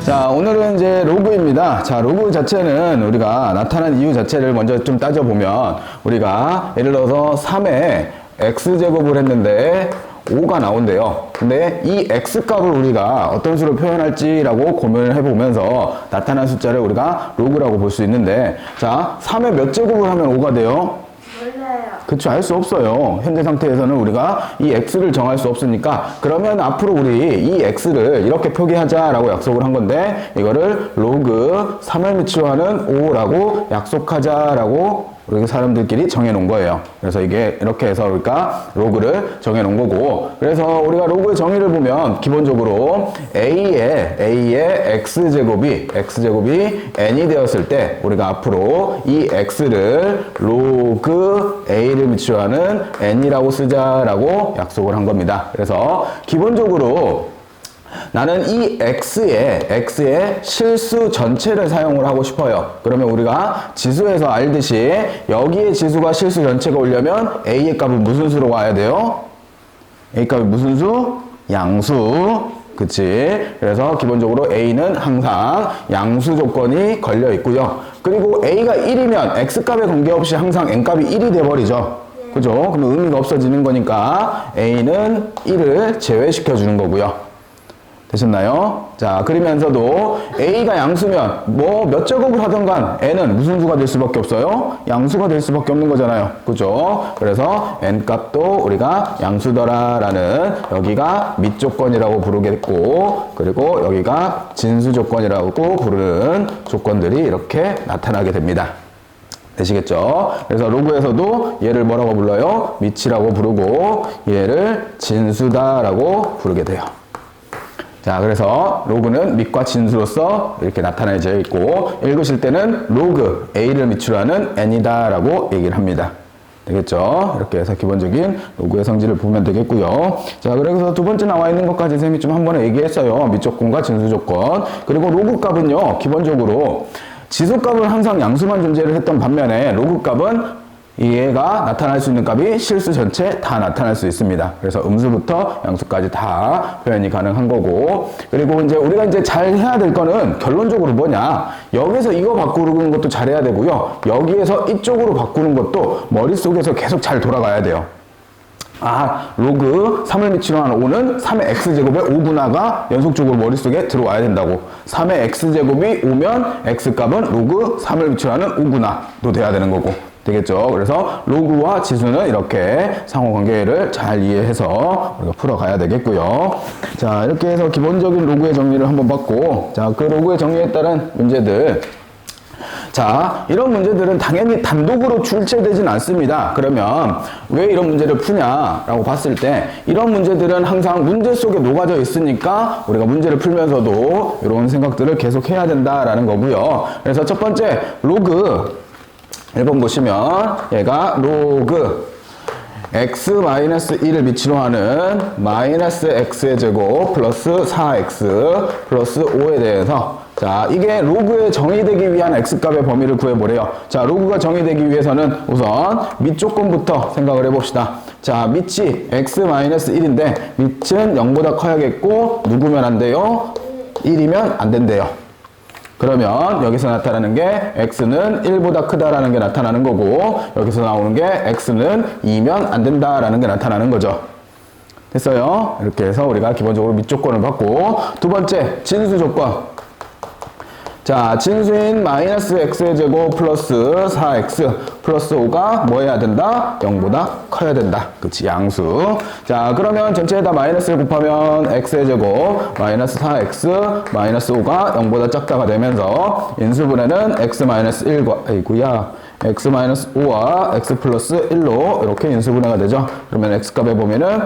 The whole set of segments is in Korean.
자, 오늘은 이제 로그입니다. 자, 로그 자체는 우리가 나타난 이유 자체를 먼저 좀 따져보면 우리가 예를 들어서 3에 x제곱을 했는데 5가 나온대요. 근데 이 x값을 우리가 어떤 수로 표현할지라고 고민을 해보면서 나타난 숫자를 우리가 로그라고 볼 수 있는데, 자, 3에 몇 제곱을 하면 5가 돼요? 몰라요. 그쵸, 알 수 없어요. 현재 상태에서는 우리가 이 x를 정할 수 없으니까, 그러면 앞으로 우리 이 x를 이렇게 표기하자라고 약속을 한 건데, 이거를 로그 3을 미치로 하는 5라고 약속하자라고 우리 사람들끼리 정해놓은 거예요. 그래서 이게 이렇게 해서 우리가 로그를 정해놓은 거고, 그래서 우리가 로그의 정의를 보면 기본적으로 a의 x제곱이 n이 되었을 때 우리가 앞으로 이 x를 로그 a를 미치로 하는 n이라고 쓰자라고 약속을 한 겁니다. 그래서 기본적으로 나는 이 x의 실수 전체를 사용을 하고 싶어요. 그러면 우리가 지수에서 알듯이 여기에 지수가 실수 전체가 오려면 a의 값은 무슨 수로 와야 돼요? a 값이 무슨 수? 양수. 그치? 그래서 기본적으로 a는 항상 양수 조건이 걸려 있고요. 그리고 a가 1이면 x값에 관계없이 항상 n값이 1이 돼버리죠. 그죠? 그러면 의미가 없어지는 거니까 a는 1을 제외시켜 주는 거고요. 되셨나요? 자, 그러면서도 a가 양수면 뭐 몇 제곱을 하든 간 n은 무슨 수가 될 수밖에 없어요? 양수가 될 수밖에 없는 거잖아요. 그죠? 그래서 n 값도 우리가 양수더라 라는, 여기가 밑조건이라고 부르겠고, 그리고 여기가 진수 조건이라고 부르는 조건들이 이렇게 나타나게 됩니다. 되시겠죠? 그래서 로그에서도 얘를 뭐라고 불러요? 밑이라고 부르고 얘를 진수다라고 부르게 돼요. 자, 그래서 로그는 밑과 진수로서 이렇게 나타내져 있고, 읽으실 때는 로그 a를 밑으로 하는 n이다 라고 얘기를 합니다. 되겠죠? 이렇게 해서 기본적인 로그의 성질을 보면 되겠고요. 자, 그래서 두 번째 나와 있는 것까지 선생님이 좀 한 번에 얘기했어요. 밑조건과 진수조건. 그리고 로그 값은요, 기본적으로 지수값은 항상 양수만 존재를 했던 반면에 로그 값은 얘가 나타날 수 있는 값이 실수 전체 다 나타날 수 있습니다. 그래서 음수부터 양수까지 다 표현이 가능한 거고, 그리고 이제 우리가 이제 잘 해야 될 거는 결론적으로 뭐냐, 여기서 이거 바꾸는 것도 잘 해야 되고요, 여기에서 이쪽으로 바꾸는 것도 머릿속에서 계속 잘 돌아가야 돼요. 아, 로그 3을 미치로 하는 5는 3의 x제곱의 5분화가 연속적으로 머릿속에 들어와야 된다고. 3의 x제곱이 5면 x값은 로그 3을 미치로 하는 5분화도 돼야 되는 거고. 되겠죠? 그래서 로그와 지수는 이렇게 상호관계를 잘 이해해서 우리가 풀어가야 되겠고요. 자, 이렇게 해서 기본적인 로그의 정리를 한번 봤고, 자, 그 로그의 정리에 따른 문제들. 자, 이런 문제들은 당연히 단독으로 출제되진 않습니다. 그러면 왜 이런 문제를 푸냐라고 봤을 때, 이런 문제들은 항상 문제 속에 녹아져 있으니까 우리가 문제를 풀면서도 이런 생각들을 계속 해야 된다라는 거고요. 그래서 첫 번째, 로그 1번 보시면 얘가 로그 x-1을 미치로 하는 마이너스 x의 제곱 플러스 4x 플러스 5에 대해서, 자, 이게 로그에 정의되기 위한 x값의 범위를 구해보래요. 자, 로그가 정의되기 위해서는 우선 밑조건부터 생각을 해봅시다. 자, 밑이 x-1인데 밑은 0보다 커야겠고, 누구면 안 돼요? 1이면 안 된대요. 그러면 여기서 나타나는 게 x는 1보다 크다라는 게 나타나는 거고, 여기서 나오는 게 x는 2면 안 된다라는 게 나타나는 거죠. 됐어요? 이렇게 해서 우리가 기본적으로 밑조건을 받고, 두 번째 진수 조건. 자, 진수인 마이너스 x의 제곱 플러스 4x 플러스 5가 뭐 해야 된다? 0보다 커야 된다. 그치, 양수. 자, 그러면 전체에다 마이너스를 곱하면 x의 제곱 마이너스 4x 마이너스 5가 0보다 작다가 되면서 인수분해는 x-1과 아이구야 x-5와 x 플러스 1로 이렇게 인수분해가 되죠. 그러면 x값에 보면은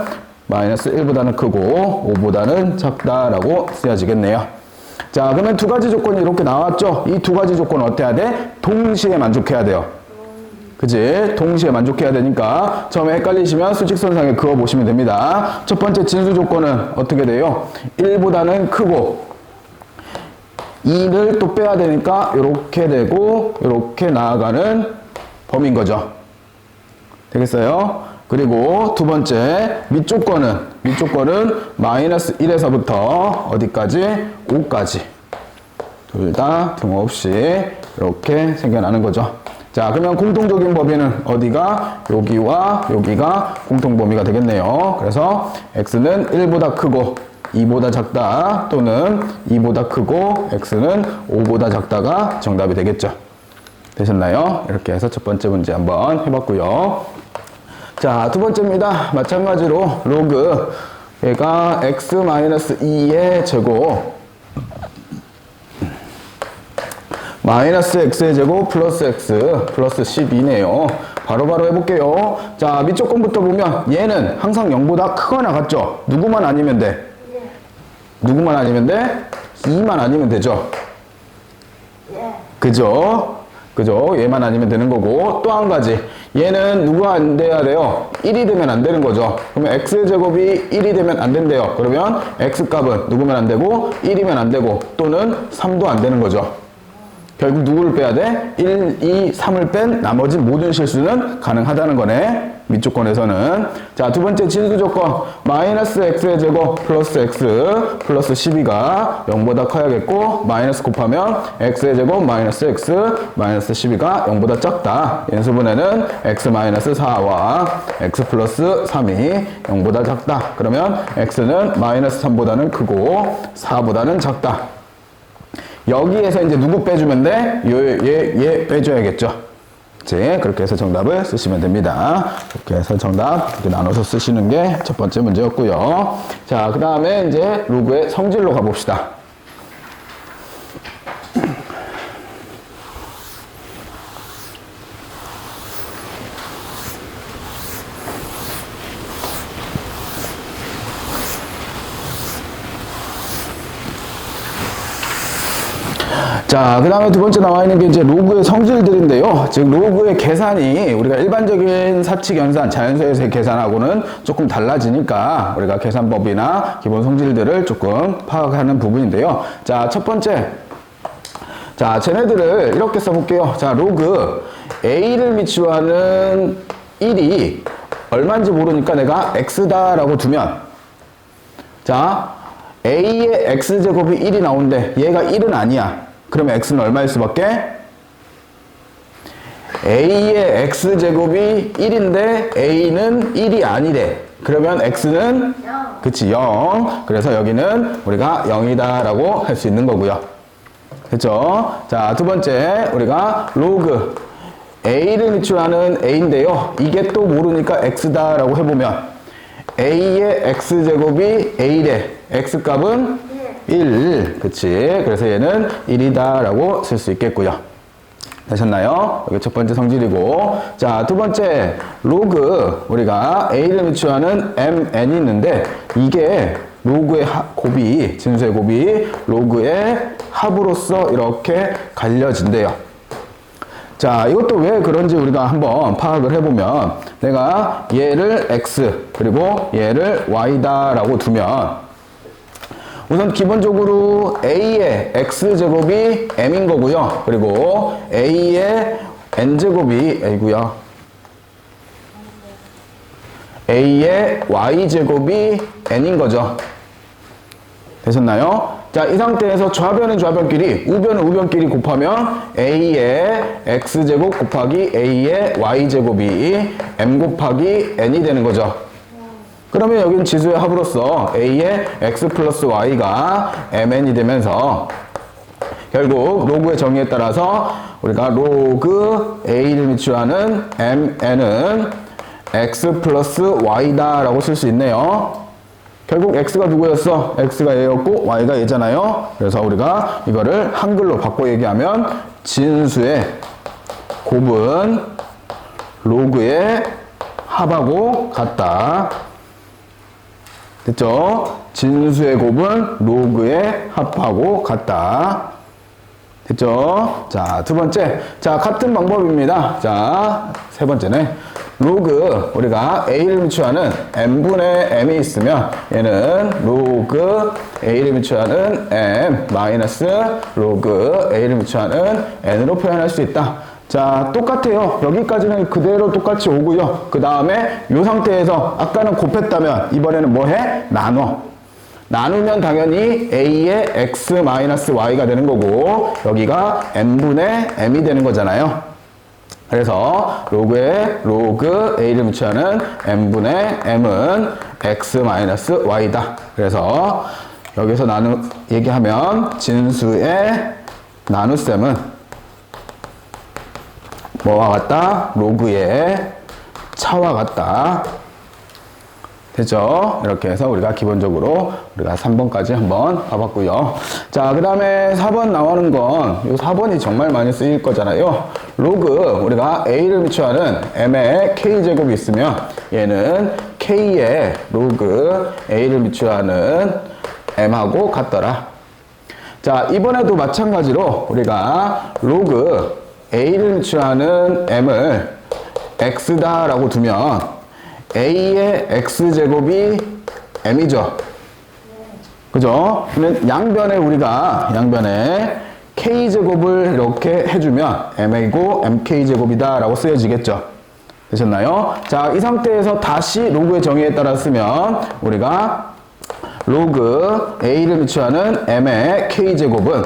마이너스 1보다는 크고 5보다는 작다라고 쓰여지겠네요. 자, 그러면 두 가지 조건이 이렇게 나왔죠? 이 두 가지 조건은 어떻게 해야 돼? 동시에 만족해야 돼요. 그치? 동시에 만족해야 되니까 처음에 헷갈리시면 수직선상에 그어보시면 됩니다. 첫 번째 진수 조건은 어떻게 돼요? 1보다는 크고 2를 또 빼야 되니까 이렇게 되고 이렇게 나아가는 범위인 거죠. 되겠어요? 그리고 두 번째 밑조건은 마이너스 1에서부터 어디까지? 5까지. 둘 다 등호없이 이렇게 생겨나는 거죠. 자, 그러면 공통적인 범위는 어디가? 여기와 여기가 공통 범위가 되겠네요. 그래서 x는 1보다 크고 2보다 작다 또는 2보다 크고 x는 5보다 작다가 정답이 되겠죠. 되셨나요? 이렇게 해서 첫 번째 문제 한번 해봤고요. 자, 두 번째입니다. 마찬가지로 로그 얘가 x-2의 제곱 마이너스 x의 제곱 플러스 x 플러스 12네요. 바로바로 해볼게요. 자, 밑조건부터 보면 얘는 항상 0보다 크거나 같죠? 누구만 아니면 돼? 누구만 아니면 돼? 2만 아니면 되죠? 그죠? 그죠? 얘만 아니면 되는 거고 또 한 가지 얘는 누가 안 돼야 돼요? 1이 되면 안 되는 거죠. 그러면 x의 제곱이 1이 되면 안 된대요. 그러면 x값은 누구면 안 되고 1이면 안 되고 또는 3도 안 되는 거죠. 결국 누구를 빼야 돼? 1, 2, 3을 뺀 나머지 모든 실수는 가능하다는 거네. 밑조건에서는. 자, 두 번째 진수 조건. 마이너스 x의 제곱 플러스 x 플러스 12가 0보다 커야겠고 마이너스 곱하면 x의 제곱 마이너스 x 마이너스 12가 0보다 작다. 연수분해는 x 마이너스 4와 x 플러스 3이 0보다 작다. 그러면 x는 마이너스 3보다는 크고 4보다는 작다. 여기에서 이제 누구 빼주면 돼? 얘 빼줘야겠죠. 이제 그렇게 해서 정답을 쓰시면 됩니다. 이렇게 해서 정답 이렇게 나눠서 쓰시는 게 첫 번째 문제였고요. 자, 그 다음에 이제 로그의 성질로 가봅시다. 자, 그 다음에 두 번째 나와 있는 게 이제 로그의 성질들인데요. 즉, 로그의 계산이 우리가 일반적인 사칙 연산, 자연수에서의 계산하고는 조금 달라지니까 우리가 계산법이나 기본 성질들을 조금 파악하는 부분인데요. 자, 첫 번째. 자, 쟤네들을 이렇게 써볼게요. 자, 로그 A를 미치하는 1이 얼마인지 모르니까 내가 X다라고 두면 자, A의 X제곱이 1이 나오는데 얘가 1은 아니야. 그러면 x는 얼마일 수밖에? a의 x제곱이 1인데 a는 1이 아니래. 그러면 x는? 0. 그치, 0. 그래서 여기는 우리가 0이다 라고 할 수 있는 거고요. 됐죠? 자, 두 번째 우리가 로그 a를 미출하는 a인데요. 이게 또 모르니까 x다 라고 해보면 a의 x제곱이 a래. x값은 1. 그치. 그래서 얘는 1이다 라고 쓸 수 있겠고요. 되셨나요? 여기 첫 번째 성질이고. 자, 두 번째 로그 우리가 a를 미치하는 mn이 있는데 이게 로그의 곱이 진수의 곱이 로그의 합으로서 이렇게 갈려진대요. 자, 이것도 왜 그런지 우리가 한번 파악을 해보면 내가 얘를 x 그리고 얘를 y다 라고 두면 우선 기본적으로 a의 x제곱이 m인 거고요. 그리고 a의 n제곱이 a고요. a의 y제곱이 n인 거죠. 되셨나요? 자, 이 상태에서 좌변은 좌변끼리, 우변은 우변끼리 곱하면 a의 x제곱 곱하기 a의 y제곱이 m 곱하기 n이 되는 거죠. 그러면 여기는 지수의 합으로서 a의 x 플러스 y가 mn이 되면서 결국 로그의 정의에 따라서 우리가 로그 a를 미출하는 mn은 x 플러스 y다 라고 쓸 수 있네요. 결국 x가 누구였어? x가 얘였고 y가 얘잖아요. 그래서 우리가 이거를 한글로 바꿔 얘기하면 진수의 곱은 로그의 합하고 같다. 됐죠? 진수의 곱은 로그의 합하고 같다. 됐죠? 자, 두 번째. 자, 같은 방법입니다. 자, 세 번째네. 로그, 우리가 a를 미치하는 n분의 m이 있으면 얘는 로그 a를 미치하는 m 마이너스 로그 a를 미치하는 n으로 표현할 수 있다. 자, 똑같아요. 여기까지는 그대로 똑같이 오고요. 그 다음에 이 상태에서 아까는 곱했다면 이번에는 뭐 해? 나눠. 나누면 당연히 a의 x-y가 되는 거고 여기가 n분의 m이 되는 거잖아요. 그래서 로그 a를 미취하는 n분의 m은 x-y다. 그래서 여기서 얘기하면 진수의 나눗셈은 뭐와 같다? 로그의 차와 같다. 됐죠? 이렇게 해서 우리가 기본적으로 우리가 3번까지 한번 봐봤고요. 자, 그 다음에 4번 나오는 건 이 4번이 정말 많이 쓰일 거잖아요. 로그 우리가 a를 미취하는 m의 k제곱이 있으면 얘는 k의 로그 a를 미취하는 m하고 같더라. 자, 이번에도 마찬가지로 우리가 로그 a를 미취하는 m을 x다라고 두면 a의 x제곱이 m이죠. 그죠? 그러면 양변에 k제곱을 이렇게 해주면 m이고 mk제곱이다 라고 쓰여지겠죠. 되셨나요? 자, 이 상태에서 다시 로그의 정의에 따라 쓰면 우리가 로그 a를 미취하는 m의 k제곱은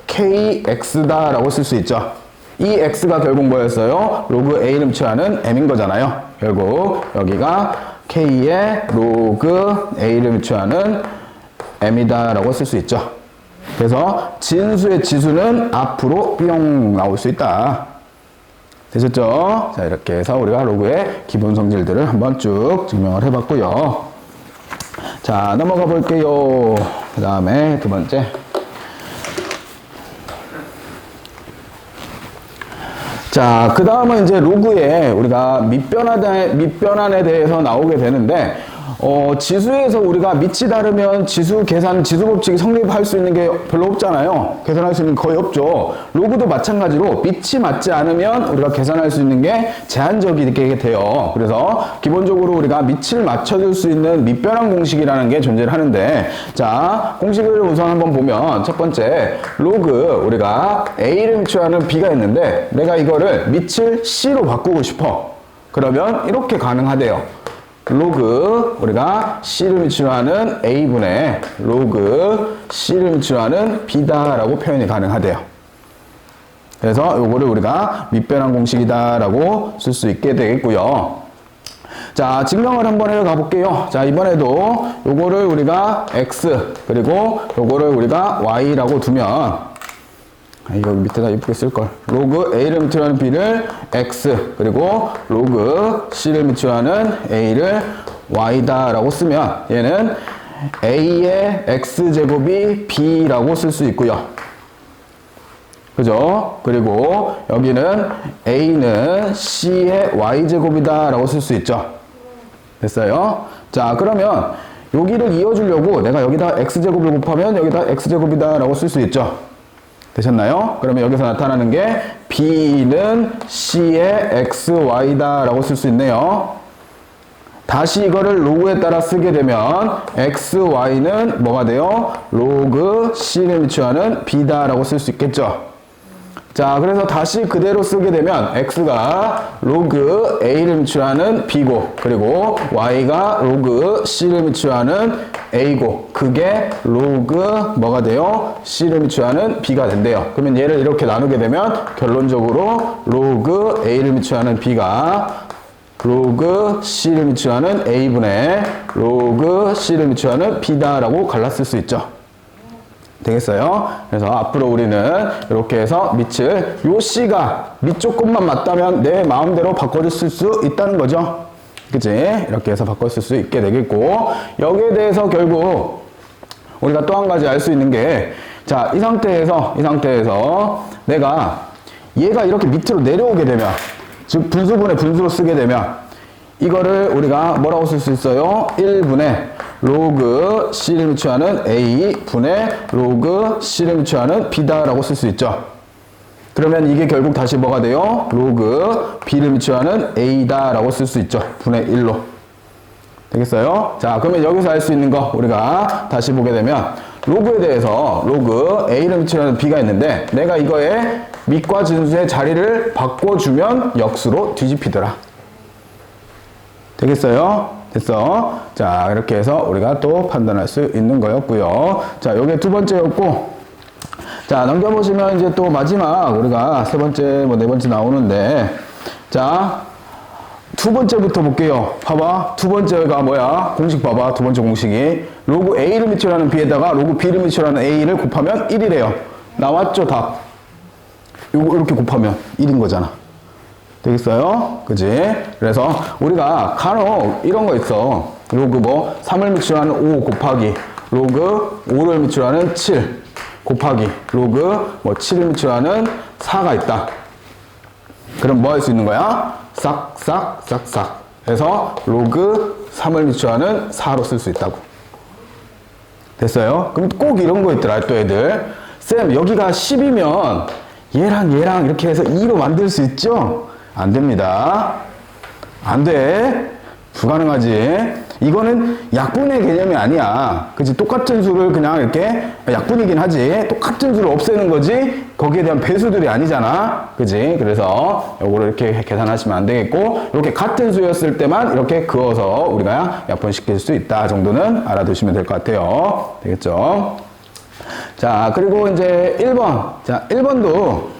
kx다 라고 쓸 수 있죠. 이 x가 결국 뭐였어요? 로그 a를 미취하는 m인 거잖아요. 결국 여기가 k의 로그 a를 미취하는 m이다 라고 쓸 수 있죠. 그래서 진수의 지수는 앞으로 뿅 나올 수 있다. 되셨죠? 자, 이렇게 해서 우리가 로그의 기본 성질들을 한번 쭉 증명을 해봤고요. 자, 넘어가 볼게요. 그 다음에 두 번째. 자, 그 다음은 이제 로그에 우리가 밑변환에 대해서 나오게 되는데, 지수에서 우리가 밑이 다르면 지수 법칙이 성립할 수 있는 게 별로 없잖아요. 계산할 수 있는 게 거의 없죠. 로그도 마찬가지로 밑이 맞지 않으면 우리가 계산할 수 있는 게 제한적이게 돼요. 그래서 기본적으로 우리가 밑을 맞춰줄 수 있는 밑변환 공식이라는 게 존재를 하는데, 자, 공식을 우선 한번 보면 첫 번째, 로그 우리가 a를 미취하는 b가 있는데 내가 이거를 밑을 c로 바꾸고 싶어. 그러면 이렇게 가능하대요. 로그 우리가 c를 미취하는 a분의 로그 c를 미취하는 b다라고 표현이 가능하대요. 그래서 요거를 우리가 밑변환 공식이다라고 쓸 수 있게 되겠고요. 자, 증명을 한번 해 가볼게요. 자, 이번에도 요거를 우리가 x 그리고 요거를 우리가 y라고 두면 여기 밑에다 이쁘게 쓸걸. 로그 a를 미취하는 b를 x 그리고 로그 c를 미취하는 a를 y다 라고 쓰면 얘는 a의 x제곱이 b라고 쓸 수 있고요. 그죠? 그리고 여기는 a는 c의 y제곱이다 라고 쓸 수 있죠. 됐어요? 자, 그러면 여기를 이어주려고 내가 여기다 x제곱을 곱하면 여기다 x제곱이다 라고 쓸 수 있죠. 되셨나요? 그러면 여기서 나타나는 게 b는 c의 xy다 라고 쓸 수 있네요. 다시 이거를 로그에 따라 쓰게 되면 xy는 뭐가 돼요? 로그 c를 미취하는 b다 라고 쓸 수 있겠죠. 자, 그래서 다시 그대로 쓰게 되면 x가 로그 a를 미취하는 b고 그리고 y가 로그 c를 미취하는 a고 그게 로그 뭐가 돼요? c를 미취하는 b가 된대요. 그러면 얘를 이렇게 나누게 되면 결론적으로 로그 a를 미취하는 b가 로그 c를 미취하는 a분의 로그 c를 미취하는 b다라고 갈라쓸 수 있죠. 되겠어요? 그래서 앞으로 우리는 이렇게 해서 밑을 요 c가 밑 조건만 맞다면 내 마음대로 바꿔줄 수 있다는 거죠. 그치? 이렇게 해서 바꿔 쓸 수 있게 되겠고 여기에 대해서 결국 우리가 또 한 가지 알 수 있는 게 자, 이 상태에서 내가 얘가 이렇게 밑으로 내려오게 되면 즉 분수분의 분수로 쓰게 되면 이거를 우리가 뭐라고 쓸 수 있어요? 1분의 로그 c를 미취하는 a 분의 로그 c를 미취하는 b다라고 쓸 수 있죠. 그러면 이게 결국 다시 뭐가 돼요? 로그 b를 미취하는 a다라고 쓸 수 있죠. 분의 1로. 되겠어요? 자, 그러면 여기서 알 수 있는 거 우리가 다시 보게 되면 로그에 대해서 로그 a를 미취하는 b가 있는데 내가 이거에 밑과 진수의 자리를 바꿔주면 역수로 뒤집히더라. 되겠어요? 됐어? 자, 이렇게 해서 우리가 또 판단할 수 있는 거였고요. 자, 요게 두 번째였고, 자, 넘겨보시면 이제 또 마지막 우리가 세 번째, 뭐 네 번째 나오는데, 자, 두 번째부터 볼게요. 봐봐. 두 번째가 뭐야? 공식 봐봐. 두 번째 공식이. 로그 A를 미치라는 B에다가 로그 B를 미치라는 A를 곱하면 1이래요. 나왔죠, 답. 요거 이렇게 곱하면 1인 거잖아. 되겠어요? 그지? 그래서 우리가 간혹 이런 거 있어. 로그 뭐 3을 미치라는 5 곱하기 로그 5를 미치라는 7 곱하기 로그 뭐 7을 미치라는 4가 있다. 그럼 뭐 할 수 있는 거야? 싹싹싹싹 해서 로그 3을 미치라는 4로 쓸 수 있다고. 됐어요? 그럼 꼭 이런 거 있더라 또 애들. 쌤 여기가 10이면 얘랑 얘랑 이렇게 해서 2로 만들 수 있죠? 안 됩니다. 안 돼. 불가능하지. 이거는 약분의 개념이 아니야. 그치? 똑같은 수를 그냥 이렇게, 약분이긴 하지. 똑같은 수를 없애는 거지. 거기에 대한 배수들이 아니잖아. 그치? 그래서 요거를 이렇게 계산하시면 안 되겠고, 이렇게 같은 수였을 때만 이렇게 그어서 우리가 약분시킬 수 있다 정도는 알아두시면 될 것 같아요. 되겠죠? 자, 그리고 이제 1번. 자, 1번도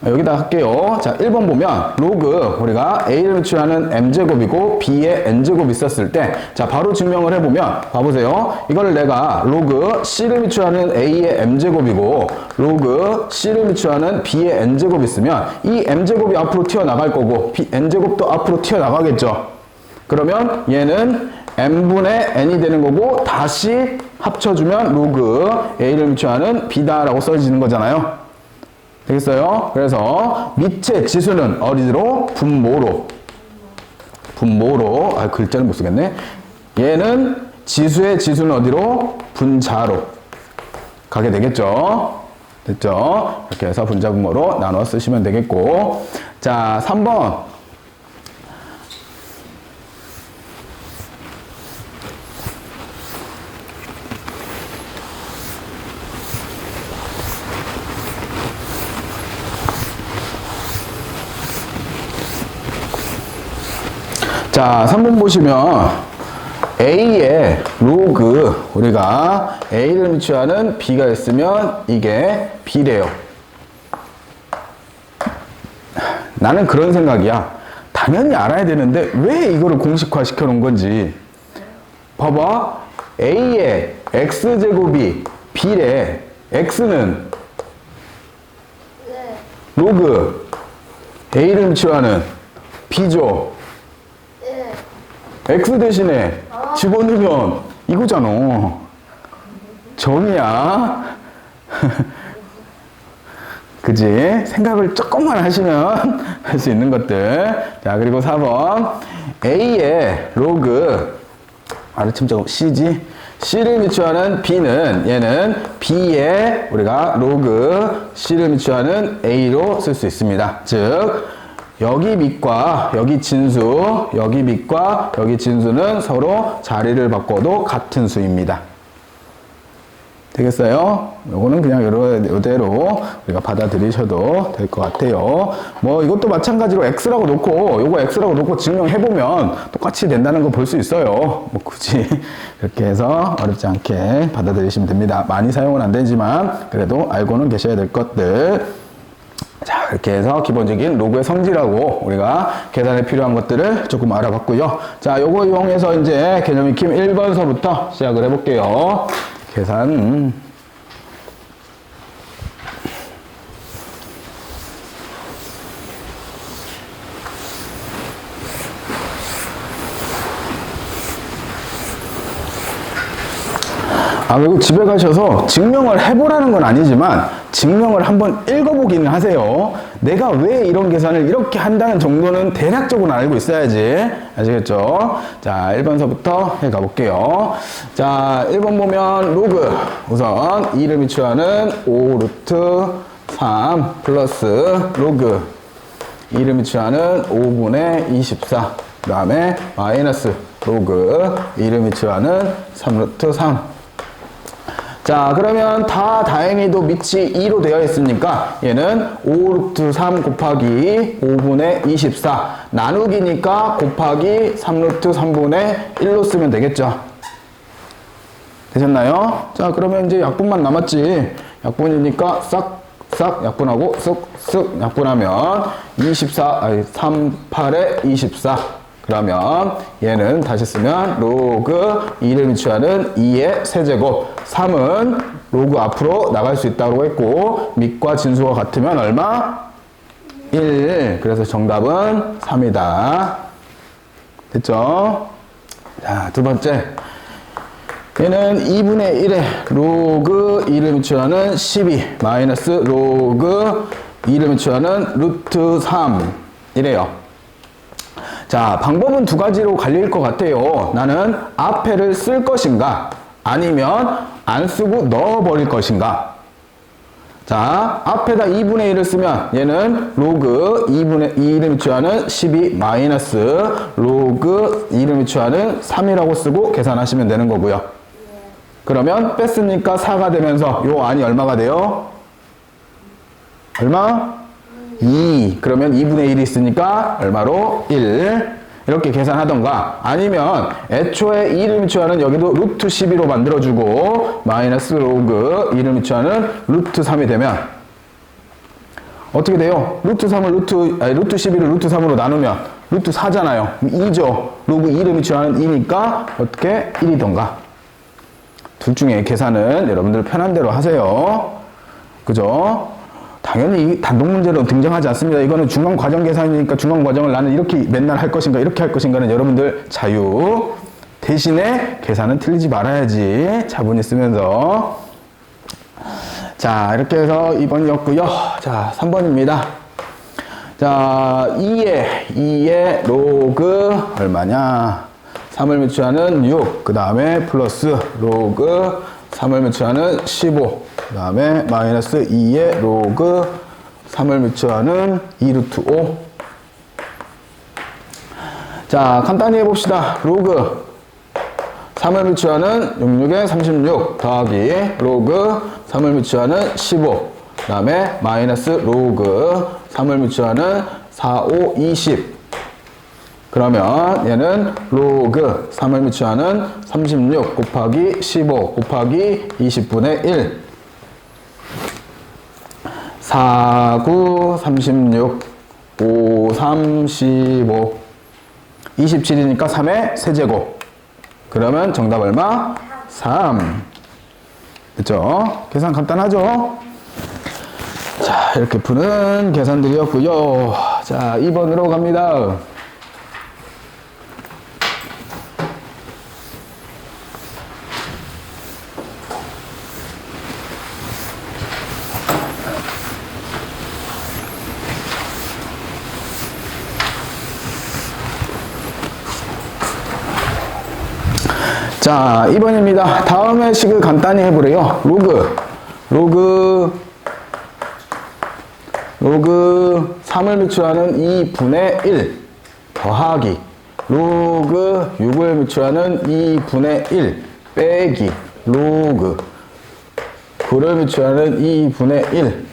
여기다 할게요. 자, 1번 보면 로그 우리가 A를 미치하는 M제곱이고 B에 N제곱 있었을 때, 자, 바로 증명을 해보면 봐보세요. 이거를 내가 로그 C를 미치하는 A의 M제곱이고 로그 C를 미치하는 B의 N제곱 있으면 이 M제곱이 앞으로 튀어나갈 거고 N제곱도 앞으로 튀어나가겠죠. 그러면 얘는 M분의 N이 되는 거고 다시 합쳐주면 로그 A를 미치하는 B다라고 써지는 거잖아요. 되겠어요? 그래서 밑의 지수는 어디로? 분모로. 분모로. 아, 글자를 못 쓰겠네. 얘는 지수의 지수는 어디로? 분자로 가게 되겠죠? 됐죠? 이렇게 해서 분자 분모로 나눠 쓰시면 되겠고. 자, 3번. 자, 3번 보시면 A의 로그 우리가 A를 미치하는 B가 있으면 이게 B래요. 나는 그런 생각이야. 당연히 알아야 되는데 왜 이거를 공식화 시켜 놓은 건지. 봐봐. A의 X제곱이 B래. X는 로그 A를 미치하는 B죠. X 대신에 집어넣으면 이거잖아. 점이야. 그지? 생각을 조금만 하시면 할 수 있는 것들. 자, 그리고 4번. A의 로그, 아래침자고 C지? C를 미치하는 B는 얘는 B의 우리가 로그 C를 미치하는 A로 쓸 수 있습니다. 즉, 여기 밑과 여기 진수, 여기 밑과 여기 진수는 서로 자리를 바꿔도 같은 수입니다. 되겠어요? 요거는 그냥 이대로 우리가 받아들이셔도 될 것 같아요. 뭐 이것도 마찬가지로 X라고 놓고 요거 X라고 놓고 증명해보면 똑같이 된다는 거 볼 수 있어요. 뭐 굳이 이렇게 해서 어렵지 않게 받아들이시면 됩니다. 많이 사용은 안 되지만 그래도 알고는 계셔야 될 것들. 자, 이렇게 해서 기본적인 로그의 성질하고 우리가 계산에 필요한 것들을 조금 알아봤고요. 자, 요거 이용해서 이제 개념 익힘 1번서부터 시작을 해볼게요. 계산. 아, 그리고 집에 가셔서 증명을 해보라는 건 아니지만 증명을 한번 읽어보기는 하세요. 내가 왜 이런 계산을 이렇게 한다는 정도는 대략적으로 알고 있어야지. 아시겠죠? 자, 1번서부터 해 가볼게요. 자, 1번 보면 로그. 우선 2를 미치하는 5 루트 3 플러스 로그 2를 미치하는 5분의 24. 그 다음에 마이너스 로그 2를 미치하는 3 루트 3. 자, 그러면 다행히도 밑이 2로 되어 있으니까 얘는 5 루트 3 곱하기 5분의 24 나누기니까 곱하기 3 루트 3분의 1로 쓰면 되겠죠. 되셨나요? 자, 그러면 이제 약분만 남았지. 약분이니까 싹 약분하고 쓱 약분하면 3, 8에 24. 그러면 얘는 다시 쓰면 로그 2를 미취하는 2의 세제곱 3은 로그 앞으로 나갈 수 있다고 했고 밑과 진수가 같으면 얼마? 1. 그래서 정답은 3이다. 됐죠? 자, 두 번째. 얘는 2분의 1에 로그 2를 미취하는 12 마이너스 로그 2를 미취하는 루트 3 이래요. 자, 방법은 두 가지로 갈릴 것 같아요. 나는 앞에를 쓸 것인가 아니면 안 쓰고 넣어버릴 것인가. 자, 앞에다 2분의 1을 쓰면 얘는 로그 2분의 2를 미취하는 12 마이너스 로그 2를 미취하는 3이라고 쓰고 계산하시면 되는 거고요. 그러면 뺐으니까 4가 되면서 요 안이 얼마가 돼요? 얼마? 2. 그러면 2분의 1이 있으니까 얼마로? 1. 이렇게 계산하던가 아니면 애초에 2를 미취하는 여기도 루트 12로 만들어주고 마이너스 로그 2를 미취하는 루트 3이 되면 어떻게 돼요? 루트 12를 루트 3으로 나누면 루트 4잖아요. 2죠. 로그 2를 미취하는 2니까 어떻게? 1이던가. 둘 중에 계산은 여러분들 편한 대로 하세요. 그죠? 당연히 이 단독 문제로 등장하지 않습니다. 이거는 중간과정 계산이니까 중간과정을 나는 이렇게 맨날 할 것인가 이렇게 할 것인가는 여러분들 자유. 대신에 계산은 틀리지 말아야지. 차분히 쓰면서. 자, 이렇게 해서 2번이었고요. 자, 3번입니다. 자, 2의 로그 얼마냐? 3을 미취하는 6, 그 다음에 플러스 로그 3을 미취하는 15, 그 다음에 마이너스 2의 로그 3을 미취하는 2루트 5. 자, 간단히 해봅시다. 로그 3을 미취하는 66에 36 더하기 로그 3을 미취하는 15, 그 다음에 마이너스 로그 3을 미취하는 4, 5, 20. 그러면 얘는 로그 3을 미취하는 36 곱하기 15 곱하기 20분의 1 4, 9, 36 5, 3, 15 27이니까 3의 세제곱. 그러면 정답 얼마? 3. 됐죠? 계산 간단하죠? 자, 이렇게 푸는 계산들이었고요. 자, 2번으로 갑니다. 자, 2번입니다. 다음의 식을 간단히 해보래요. 로그 3을 미취하는 2분의 1 더하기 로그 6을 미취하는 2분의 1 빼기 로그 9를 미취하는 2분의 1.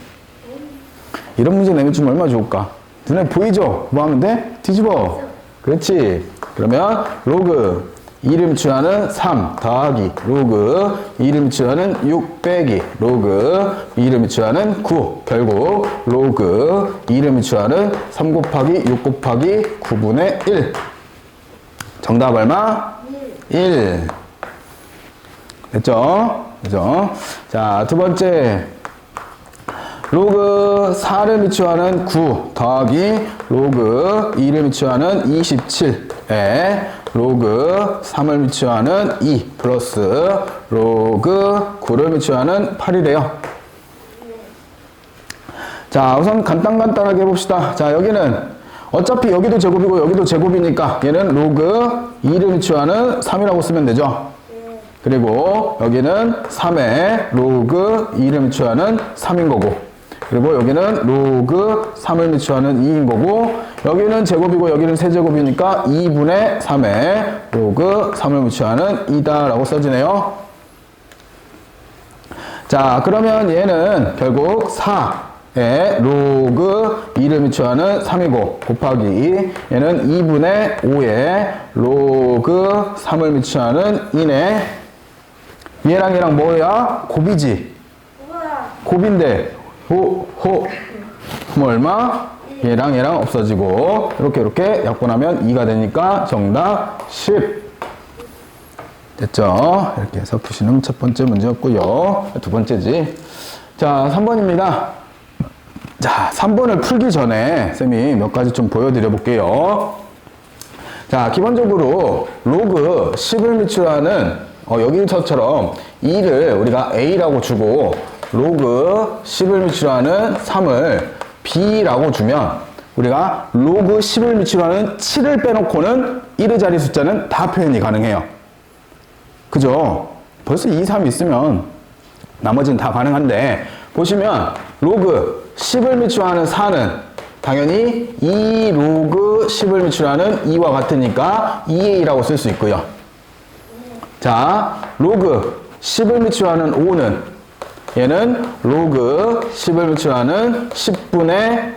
이런 문제 내면 좀 얼마나 좋을까? 눈에 보이죠? 뭐 하면 돼? 뒤집어. 그렇지. 그러면 로그 2를 미취하는 3 더하기 로그 2를 미취하는 6 빼기 로그 2를 미취하는 9. 결국 로그 2를 미취하는 3 곱하기 6 곱하기 9분의 1. 정답 얼마? 1. 됐죠? 그죠? 자, 두 번째. 로그 4를 미취하는 9 더하기 로그 2를 미취하는 27에 로그 3을 미취하는 2 플러스 로그 9를 미취하는 8이래요. 자, 우선 간단하게 해봅시다. 자, 여기는 어차피 여기도 제곱이고 여기도 제곱이니까 얘는 로그 2를 미취하는 3이라고 쓰면 되죠. 그리고 여기는 3에 로그 2를 미취하는 3인 거고, 그리고 여기는 로그 3을 미취하는 2인 거고, 여기는 제곱이고 여기는 세제곱이니까 2분의 3에 로그 3을 미취하는 2다 라고 써지네요. 자, 그러면 얘는 결국 4에 로그 2를 미치하는 3이고 곱하기 얘는 2분의 5에 로그 3을 미치하는 2네. 얘랑 얘랑 뭐야? 곱이지? 곱인데 뭐 얼마? 얘랑 얘랑 없어지고 이렇게 약분하면 2가 되니까 정답 10. 됐죠? 이렇게 해서 푸시는 첫 번째 문제였고요. 두 번째지. 자, 3번입니다. 자, 3번을 풀기 전에 쌤이 몇 가지 좀 보여드려 볼게요. 자, 기본적으로 로그 10을 미치하는 여기서처럼 2를 우리가 A라고 주고 로그 10을 미치하는 3을 B라고 주면 우리가 로그 10을 미치하는 7을 빼놓고는 1의 자리 숫자는 다 표현이 가능해요. 그죠? 벌써 2, 3 있으면 나머지는 다 가능한데 보시면 로그 10을 미치하는 4는 당연히 2 로그 10을 미치하는 2와 같으니까 2a라고 쓸 수 있고요. 자, 로그 10을 미치하는 5는 얘는 로그 10을 미치하는 10분의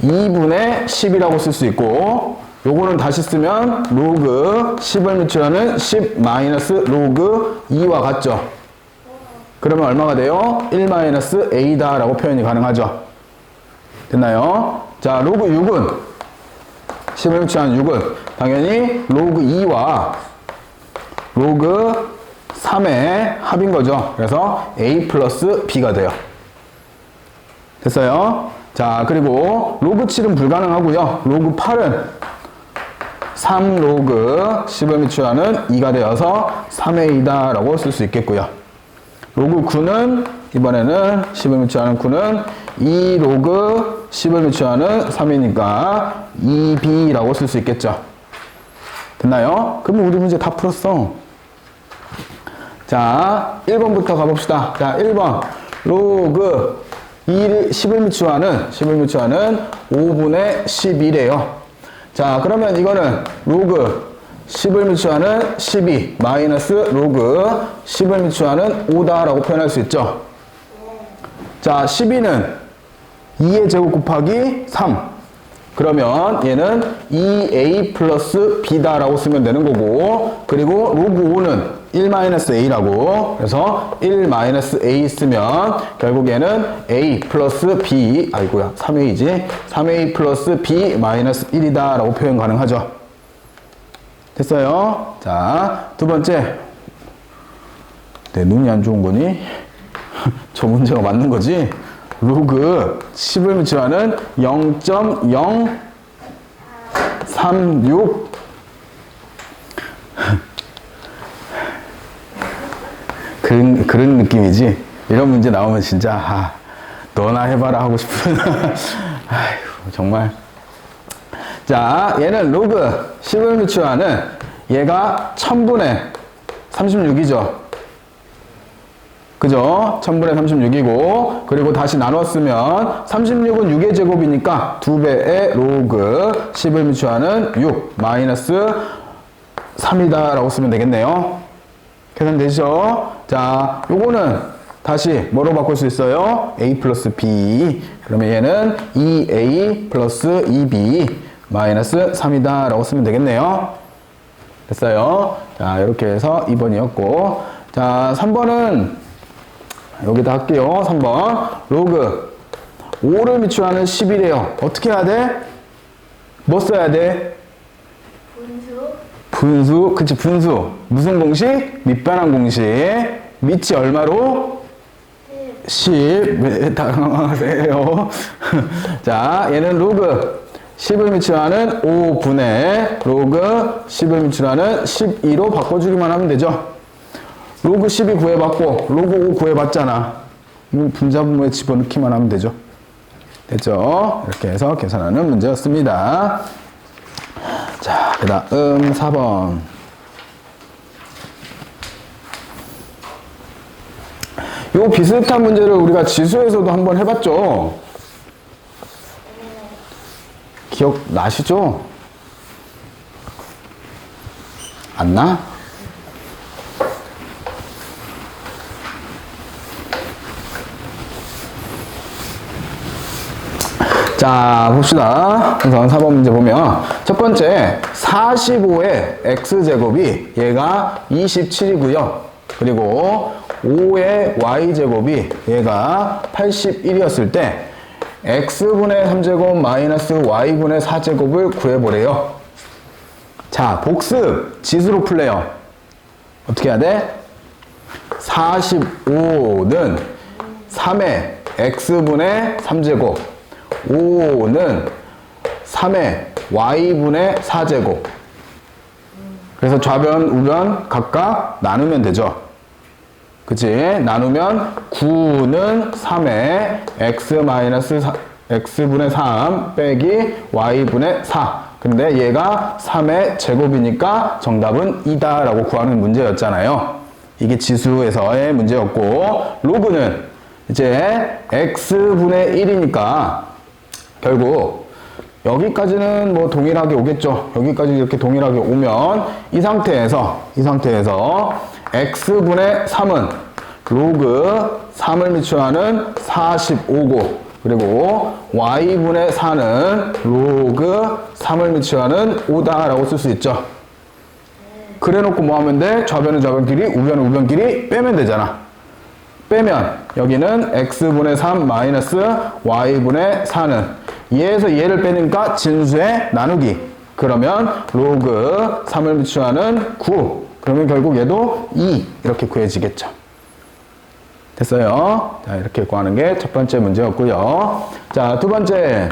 2분의 10이라고 쓸 수 있고 요거는 다시 쓰면 로그 10을 미치하는 10 마이너스 로그 2와 같죠. 그러면 얼마가 돼요? 1 마이너스 a다 라고 표현이 가능하죠. 됐나요? 자, 로그 6은 10을 미치하는 6은 당연히 로그 2와 로그 3의 합인 거죠. 그래서 a 플러스 b가 돼요. 됐어요? 자, 그리고 로그 7은 불가능하고요. 로그 8은 3 로그 10을 미치하는 2가 되어서 3a다 라고 쓸 수 있겠고요. 로그 9는 이번에는 10을 미치하는 9는 2 로그 10을 미치하는 3이니까 2b 라고 쓸 수 있겠죠. 됐나요? 그러면 우리 문제 다 풀었어. 자, 1번부터 가봅시다. 자, 1번 로그 10을 미치하는 5분의 11이에요. 자, 그러면 이거는 로그 10을 미치하는 12 마이너스 로그 10을 미치하는 5다 라고 표현할 수 있죠. 자, 12는 2의 제곱 곱하기 3. 그러면 얘는 2a 플러스 b다 라고 쓰면 되는 거고, 그리고 로그 5는 1 마이너스 a라고, 그래서 1 마이너스 a 쓰면 결국 얘는 a 플러스 b, 3a지, 3a 플러스 b 마이너스 1이다 라고 표현 가능하죠. 됐어요? 자, 두 번째. 내 눈이 안 좋은 거니? 저 문제가 맞는 거지? 로그 10을 미치하는 0.036 그런 느낌이지. 이런 문제 나오면 진짜 너나 해봐라 하고 싶은 아이고 정말. 자, 얘는 로그 10을 미치하는 얘가 1000분의 36이죠. 그죠? 1000분의 36이고, 그리고 다시 나눴으면 36은 6의 제곱이니까 2배의 로그 10을 미치하는 6 마이너스 3이다 라고 쓰면 되겠네요. 계산되죠? 자, 요거는 다시 뭐로 바꿀 수 있어요? a 플러스 b. 그러면 얘는 2a 플러스 2b 마이너스 3이다 라고 쓰면 되겠네요. 됐어요? 자, 이렇게 해서 2번이었고, 자, 3번은 여기다 할게요. 3번 로그 5를 미치하는 10이래요. 어떻게 해야 돼? 뭐 써야 돼? 분수. 그치, 분수. 무슨 공식? 밑변환 공식. 밑이 얼마로? 10. 왜 당황하세요? 자, 얘는 로그 10을 미치하는 5분의 로그 10을 미치하는 12로 바꿔주기만 하면 되죠. 로그 10이 구해봤고 로그 5 구해봤잖아. 분자분모에 집어넣기만 하면 되죠. 됐죠? 이렇게 해서 계산하는 문제였습니다. 자, 그 다음 4번. 요 비슷한 문제를 우리가 지수에서도 한번 해봤죠? 기억나시죠? 안 나? 자, 봅시다. 우선 4번 문제 보면 첫 번째 45의 x제곱이 얘가 27이고요. 그리고 5의 y제곱이 얘가 81이었을 때 x분의 3제곱 마이너스 y분의 4제곱을 구해보래요. 자, 복습 지수로 풀래요. 어떻게 해야 돼? 45는 3의 x분의 3제곱, 5는 3의 y분의 4제곱. 그래서 좌변, 우변 각각 나누면 되죠. 그치? 나누면 9는 3의 x분의 3 빼기 y분의 4. 근데 얘가 3의 제곱이니까 정답은 2다 라고 구하는 문제였잖아요. 이게 지수에서의 문제였고, 로그는 이제 x분의 1이니까 결국 여기까지는 뭐 동일하게 오겠죠. 여기까지 이렇게 동일하게 오면 이 상태에서 x분의 3은 로그 3을 미추하는 45고, 그리고 y분의 4는 로그 3을 미추하는 5다 라고 쓸 수 있죠. 그래 놓고 뭐 하면 돼? 좌변은 좌변끼리, 우변은 우변끼리 빼면 되잖아. 빼면 여기는 x분의 3 마이너스 y분의 4는 얘에서 얘를 빼니까 진수에 나누기. 그러면 로그 3을 미추하는 9. 그러면 결국 얘도 2 이렇게 구해지겠죠. 됐어요? 자, 이렇게 구하는 게 첫 번째 문제였고요. 자, 두 번째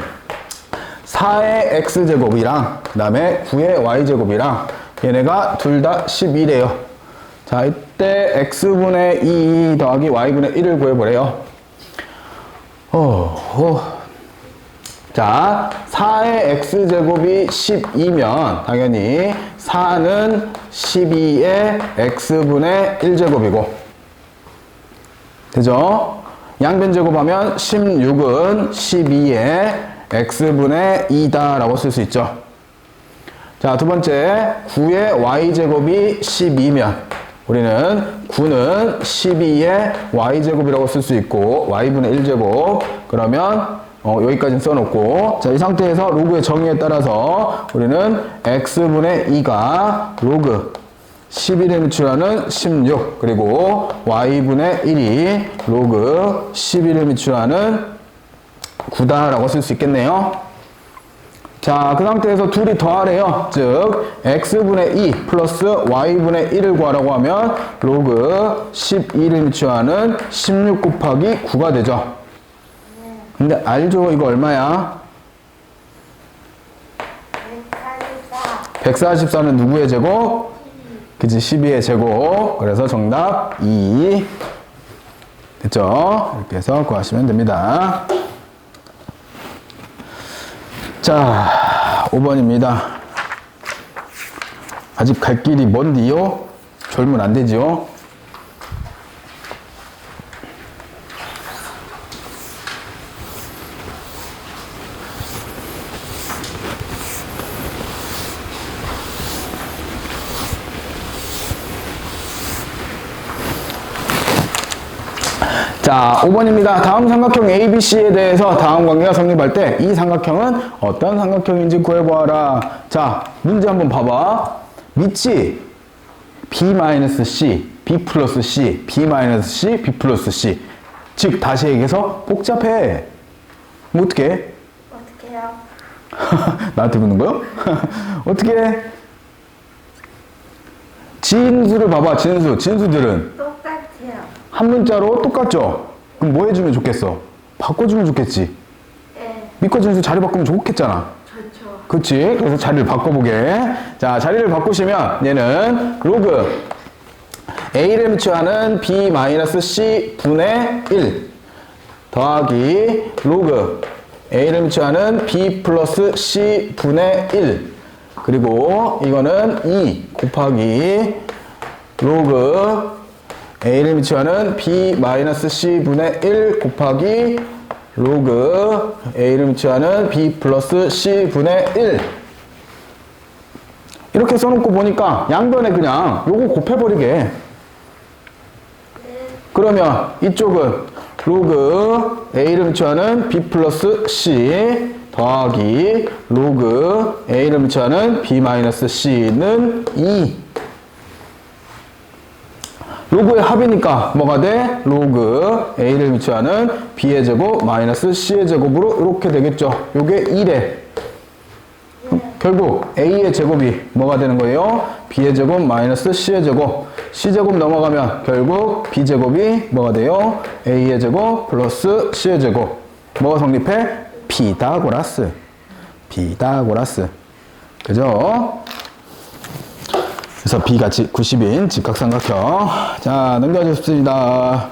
4의 x제곱이랑 그 다음에 9의 y제곱이랑 얘네가 둘 다 11이에요. 자, 이때 x분의 2 더하기 y분의 1을 구해보래요. 자, 4의 x제곱이 12면 당연히 4는 12의 x분의 1제곱이고, 되죠? 양변 제곱하면 16은 12의 x분의 2다 라고 쓸 수 있죠. 자, 두 번째 9의 y제곱이 12면 우리는 9는 12의 y제곱이라고 쓸 수 있고, y분의 1제곱. 그러면 여기까지 써놓고, 자, 이 상태에서 로그의 정의에 따라서 우리는 x분의 2가 로그 11에 미추하는 16, 그리고 y분의 1이 로그 11에 미추하는 9다 라고 쓸 수 있겠네요. 자, 그 상태에서 둘이 더하래요. 즉 x분의 2 플러스 y분의 1을 구하라고 하면 로그 11에 미추하는 16 곱하기 9가 되죠. 근데 알죠? 이거 얼마야? 144는 누구의 제곱? 그치, 12의 제곱. 그래서 정답 2. 됐죠? 이렇게 해서 구하시면 됩니다. 자, 5번입니다. 아직 갈 길이 먼디요? 졸면 안 되지요? 자, 5번입니다. 다음 삼각형 ABC에 대해서 다음 관계가 성립할 때 이 삼각형은 어떤 삼각형인지 구해보아라. 자, 문제 한번 봐봐. 밑이 B-C, B 플러스 C, B-C, B 플러스 C. 즉, 다시 얘기해서 복잡해. 뭐 어떻게 해? 어떻게 해요? 나한테 묻는 거요? 어떻게 해? 진수를 봐봐, 진수들은. 똑같아요. 한 문자로 똑같죠? 그럼 뭐 해주면 좋겠어? 바꿔주면 좋겠지? 네. 밑과 진수 자리 바꾸면 좋겠잖아. 좋죠. 그치? 그래서 자리를 바꿔보게. 자, 자리를 바꾸시면 얘는 로그 A를 미추하는 B-C 분의 1 더하기 로그 A를 미추하는 B 플러스 C 분의 1 그리고 이거는 2 곱하기 로그 A를 미추하는 B-C 분의 1 곱하기 로그 A를 미추하는 B 플러스 C 분의 1 이렇게 써놓고 보니까 양변에 그냥 요거 곱해버리게. 네. 그러면 이쪽은 로그 A를 미추하는 B 플러스 C 더하기 로그 A를 미치하는 B-C는 2. 로그의 합이니까 뭐가 돼? 로그 A를 미치하는 B의 제곱 마이너스 C의 제곱으로 이렇게 되겠죠. 요게 1에. 결국 A의 제곱이 뭐가 되는 거예요? B의 제곱 마이너스 C의 제곱. C제곱 넘어가면 결국 B제곱이 뭐가 돼요? A의 제곱 플러스 C의 제곱. 뭐가 성립해? 피타고라스. 피타고라스. 그죠? 그래서 B가 90인 직각삼각형. 자, 넘겨주십니다.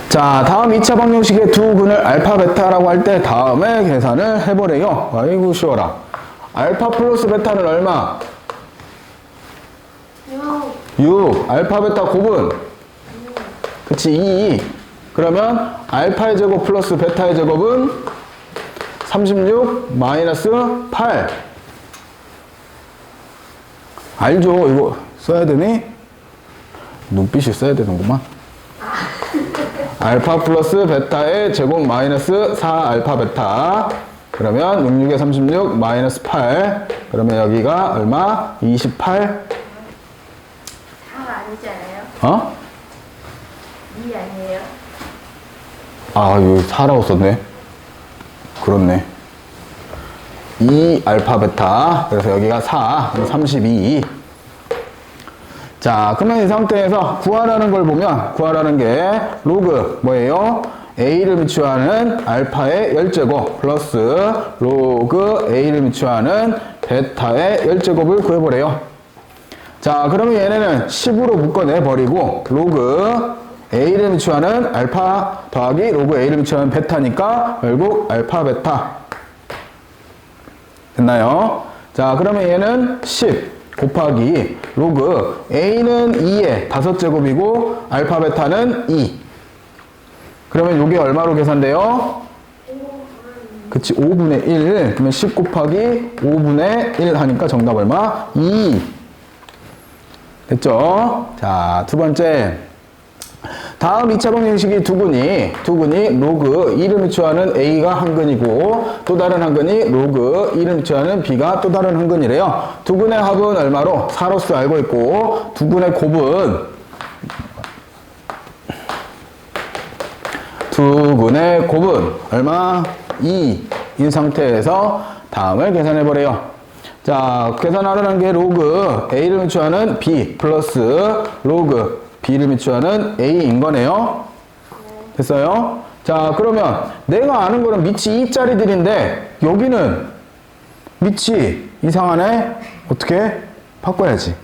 자, 다음 2차 방정식의 두 근을 알파, 베타라고 할 때 다음에 계산을 해보래요. 아이고, 쉬워라. 알파 플러스 베타는 얼마? 6. 알파, 베타 곱은? 그치, 2. 그러면 알파의 제곱 플러스 베타의 제곱은 36 마이너스 8. 알죠? 이거 써야 되니? 눈빛이 써야 되는구만. 알파 플러스 베타의 제곱 마이너스 4 알파 베타. 그러면 66에 36 마이너스 8. 그러면 여기가 얼마? 28. 4가 아니잖아요. 어? 2 아니에요? 아, 여기 4라고 썼네. 그렇네. 2 알파 베타. 그래서 여기가 4. 32. 자, 그러면 이 상태에서 구하라는 걸 보면 구하라는 게 로그 뭐예요? A를 미치하는 알파의 열제곱 플러스 로그 A를 미치하는 베타의 열제곱을 구해보래요. 자, 그러면 얘네는 10으로 묶어내버리고 로그 A를 미치하는 알파 더하기 로그 A를 미치하는 베타니까 결국 알파 베타. 됐나요? 자, 그러면 얘는 10 곱하기 로그 A는 2의 5제곱이고 알파 베타는 2. 그러면 이게 얼마로 계산돼요? 그치, 5분의 1. 그러면 10 곱하기 5분의 1 하니까 정답 얼마? 2. 됐죠? 자, 두 번째. 다음 2차 방정식이 두 근이 로그 2를 미치하는 A가 한 근이고 또 다른 한 근이 로그 2를 미치하는 B가 또 다른 한 근이래요. 두 근의 합은 얼마로? 4로서 알고 있고 두 근의 곱은 얼마? 2인 상태에서 다음을 계산해보래요. 자, 계산하라는 게 로그 A를 미치하는 B 플러스 로그 B를 미치하는 A인 거네요. 됐어요? 자, 그러면 내가 아는 거는 밑이 2짜리들인데 여기는 밑이 이상하네? 어떻게? 바꿔야지.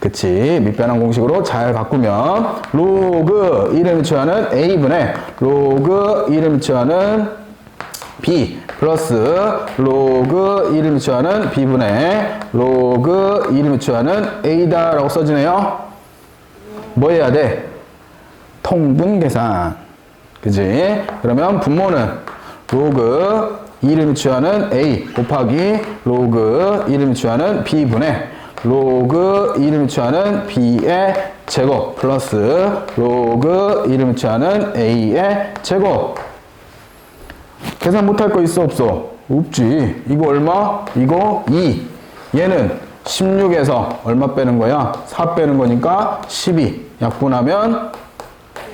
그치, 밑변환 공식으로 잘 바꾸면 로그 2를 미치하는 A분의 로그 2를 미치하는 B 플러스 로그 2를 미치하는 B분의 로그 2를 미치하는 A다 라고 써지네요. 뭐 해야 돼? 통분 계산. 그지? 그러면 분모는 로그 2를 미치하는 A 곱하기 로그 2를 미치하는 B분의 로그 2를 미치하는 B의 제곱 플러스 로그 2를 미치하는 A의 제곱. 계산 못할 거 있어 없어? 없지. 이거 얼마? 이거 2. 얘는 16에서 얼마 빼는 거야? 4 빼는 거니까 12. 약분하면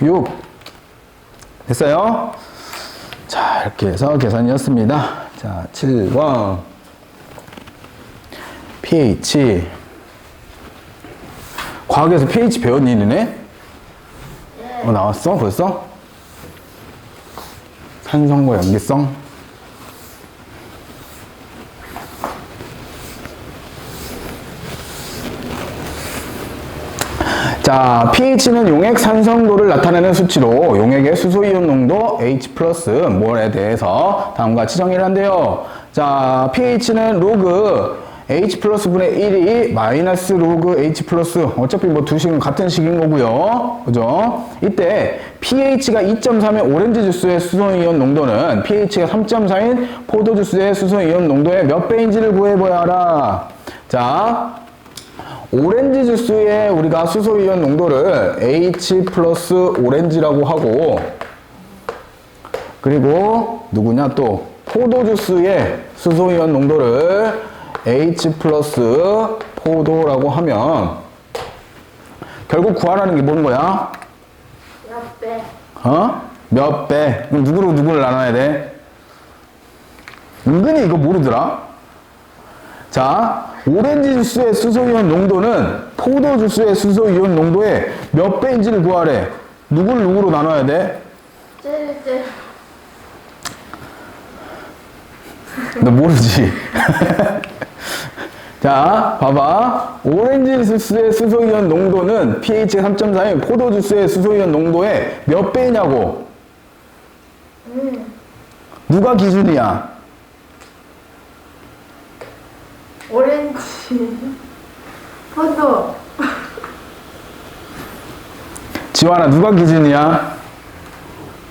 6. 됐어요? 자, 이렇게 해서 계산이었습니다. 자, 7번. pH. 과학에서 pH 배웠니, 니네? 나왔어? 벌써? 산성과 염기성? 자, pH는 용액 산성도를 나타내는 수치로 용액의 수소이온 농도 H+, 몰에 대해서 다음과 같이 정의를 한대요. 자, pH는 로그 H 분의 1이 마이너스 로그 H 어차피 뭐 두 식은 같은 식인 거고요. 그죠? 이때 pH가 2.3의 오렌지 주스의 수소이온 농도는 pH가 3.4인 포도 주스의 수소이온 농도의 몇 배인지를 구해봐야 알아. 자, 오렌지 주스의 우리가 수소이온 농도를 H 플러스 오렌지라고 하고, 그리고 누구냐 또 포도 주스의 수소이온 농도를 H 플러스 포도라고 하면 결국 구하라는 게 뭔 거야? 몇 배? 몇 배? 그럼 누구로 누구를 나눠야 돼? 은근히 이거 모르더라? 자, 오렌지 주스의 수소이온 농도는 포도 주스의 수소이온 농도의 몇 배인지를 구하래. 누구를 누구로 나눠야 돼? 쯔쯔. 너 모르지? 자, 봐봐. 오렌지 주스의 수소이온 농도는 pH 3.4인 포도 주스의 수소이온 농도의 몇 배냐고? 누가 기준이야? 오렌지. 포도. 지환아, 누가 기준이야?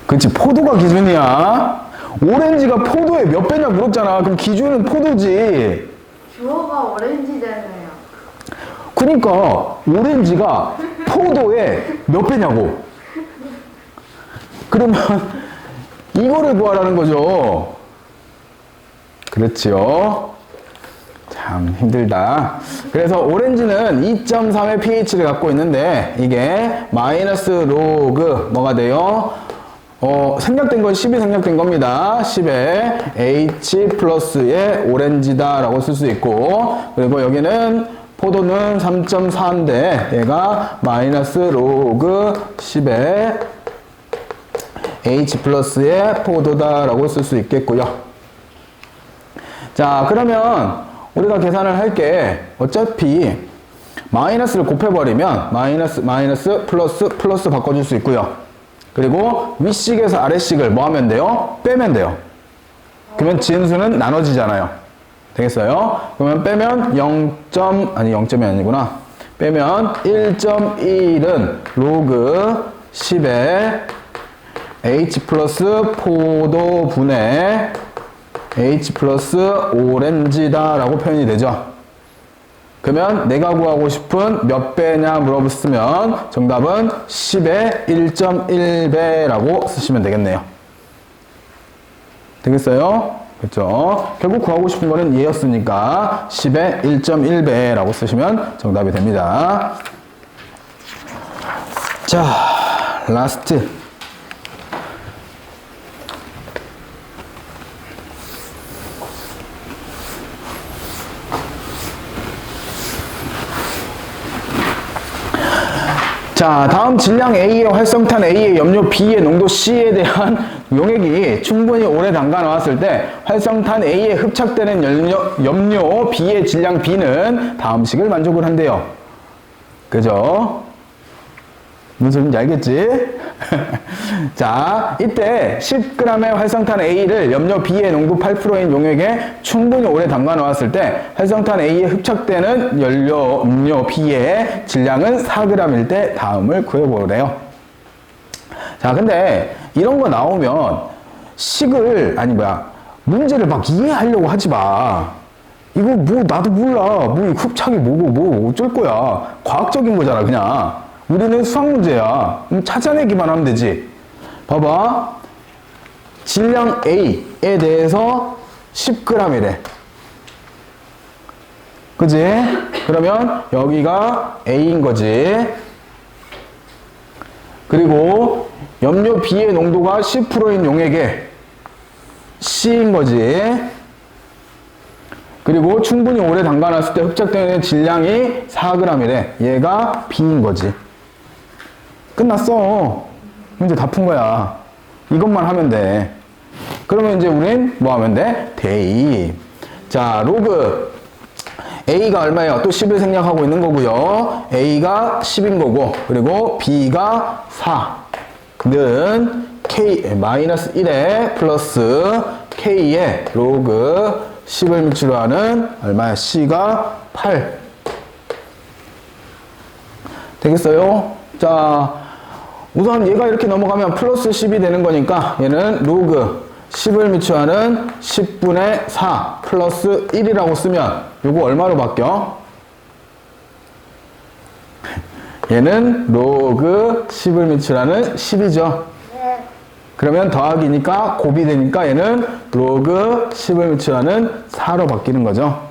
그치, 포도가 기준이야. 오렌지가 포도의 몇 배냐 물었잖아. 그럼 기준은 포도지. 주어가 오렌지잖아요. 그니까 오렌지가 포도의 몇 배냐고. 그러면 이거를 구하라는 거죠. 그렇지요. 참 힘들다. 그래서 오렌지는 2.3의 pH를 갖고 있는데 이게 마이너스 로그 뭐가 돼요? 생략된 건 10이 생략된 겁니다. 10에 H 플러스의 오렌지다 라고 쓸 수 있고, 그리고 여기는 포도는 3.4인데 얘가 마이너스 로그 10에 H 플러스의 포도다 라고 쓸 수 있겠고요. 자, 그러면 우리가 계산을 할 게 어차피 마이너스를 곱해버리면 마이너스 플러스 바꿔줄 수 있고요. 그리고 윗식에서 아래식을 뭐 하면 돼요? 빼면 돼요. 그러면 지은수는 나눠지잖아요. 되겠어요? 그러면 빼면 0점이 아니구나. 빼면 1.1은 로그 10의 H 플러스 포도분의 H 플러스 오렌지다 라고 표현이 되죠. 그러면 내가 구하고 싶은 몇 배냐 물어봤으면 정답은 10의 1.1배라고 쓰시면 되겠네요. 되겠어요? 그렇죠? 결국 구하고 싶은 거는 얘였으니까 10의 1.1배라고 쓰시면 정답이 됩니다. 자, 라스트. 자, 다음 질량 A의 활성탄 A의 염료 B의 농도 C에 대한 용액이 충분히 오래 담가 놓았을 때 활성탄 A에 흡착되는 염료 B의 질량 B는 다음 식을 만족을 한대요. 그죠? 무슨 소리인지 알겠지? 자, 이때 10g의 활성탄 A를 염료 B의 농도 8%인 용액에 충분히 오래 담가 놓았을 때 활성탄 A에 흡착되는 염료 B의 질량은 4g일 때 다음을 구해보래요. 자, 근데 이런 거 나오면 문제를 막 이해하려고 하지 마. 이거 뭐 나도 몰라. 뭐 흡착이 뭐고 뭐 어쩔 거야. 과학적인 거잖아, 그냥. 우리는 수학 문제야. 그럼 찾아내기만 하면 되지. 봐봐. 질량 A에 대해서 10g이래. 그지? 그러면 여기가 A인 거지. 그리고 염료 B의 농도가 10%인 용액에 C인 거지. 그리고 충분히 오래 담가놨을 때 흡착되는 질량이 4g이래. 얘가 B인 거지. 끝났어. 문제 다 푼 거야. 이것만 하면 돼. 그러면 이제 우린 뭐 하면 돼? 대입. 자, 로그 A가 얼마예요? 또 10을 생략하고 있는 거고요. A가 10인 거고, 그리고 B가 4는 K 마이너스 1에 플러스 K에 로그 10을 밑으로 하는 얼마야? C가 8. 되겠어요? 자, 우선 얘가 이렇게 넘어가면 플러스 10이 되는 거니까 얘는 로그 10을 미취하는 10분의 4 플러스 1이라고 쓰면 요거 얼마로 바뀌어? 얘는 로그 10을 미취하는 10이죠. 네. 그러면 더하기니까 곱이 되니까 얘는 로그 10을 미취하는 4로 바뀌는 거죠.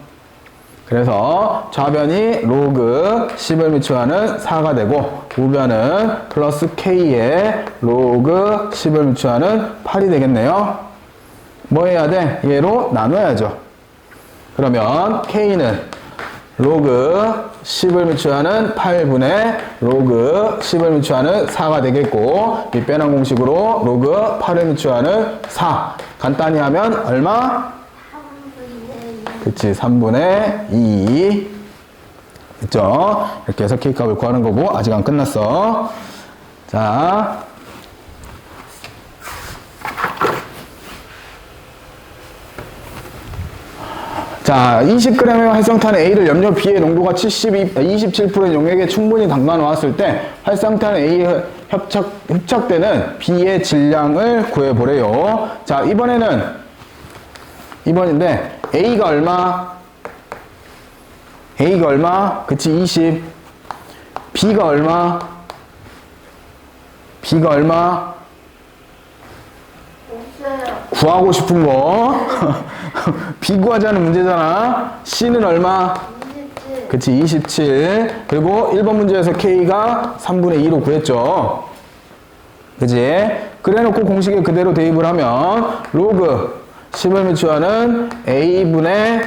그래서 좌변이 로그 10을 미취하는 4가 되고 우변은 플러스 k에 로그 10을 미취하는 8이 되겠네요. 뭐 해야 돼? 얘로 나눠야죠. 그러면 k는 로그 10을 미취하는 8분의 로그 10을 미취하는 4가 되겠고 이 빼난 공식으로 로그 8을 미취하는 4 간단히 하면 얼마? 3분의 2. 그치 3분의 2 됐죠? 이렇게 해서 k값을 구하는 거고 아직 안 끝났어. 자, 20g의 활성탄 A를 염료 B의 농도가 27%인 용액에 충분히 담가 놓았을 때 활성탄 A에 흡착되는 B의 질량을 구해보래요. 자, 이번인데 A가 얼마? A가 얼마? 그치, 20. B가 얼마? B가 얼마? 없어요. 구하고 싶은 거. B 구하자는 문제잖아. C는 얼마? 27. 그치, 27. 그리고 1번 문제에서 K가 3분의 2로 구했죠. 그치? 그래 놓고 공식에 그대로 대입을 하면 로그 10을 미취하는 A분의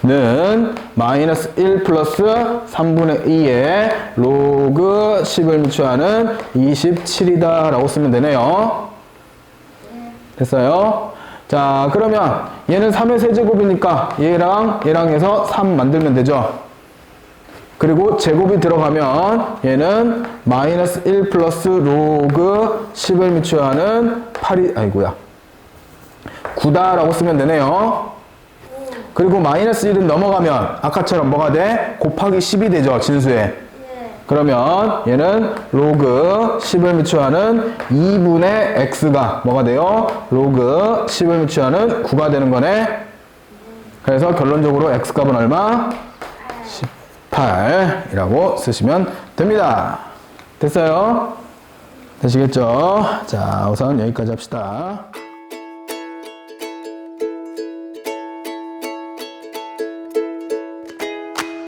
B는 마이너스 1 플러스 3분의 2에 로그 10을 미취하는 27이다 라고 쓰면 되네요. 됐어요? 자, 그러면 얘는 3의 세제곱이니까 얘랑 해서 3 만들면 되죠. 그리고 제곱이 들어가면 얘는 마이너스 1 플러스 로그 10을 미취하는 8이 아이고야 9다 라고 쓰면 되네요. 그리고 마이너스 1은 넘어가면 아까처럼 뭐가 돼? 곱하기 10이 되죠, 진수에. 네. 그러면 얘는 로그 10을 미취하는 2분의 x가 뭐가 돼요? 로그 10을 미취하는 9가 되는 거네. 그래서 결론적으로 x값은 얼마? 18이라고 쓰시면 됩니다. 됐어요? 되시겠죠? 자, 우선 여기까지 합시다.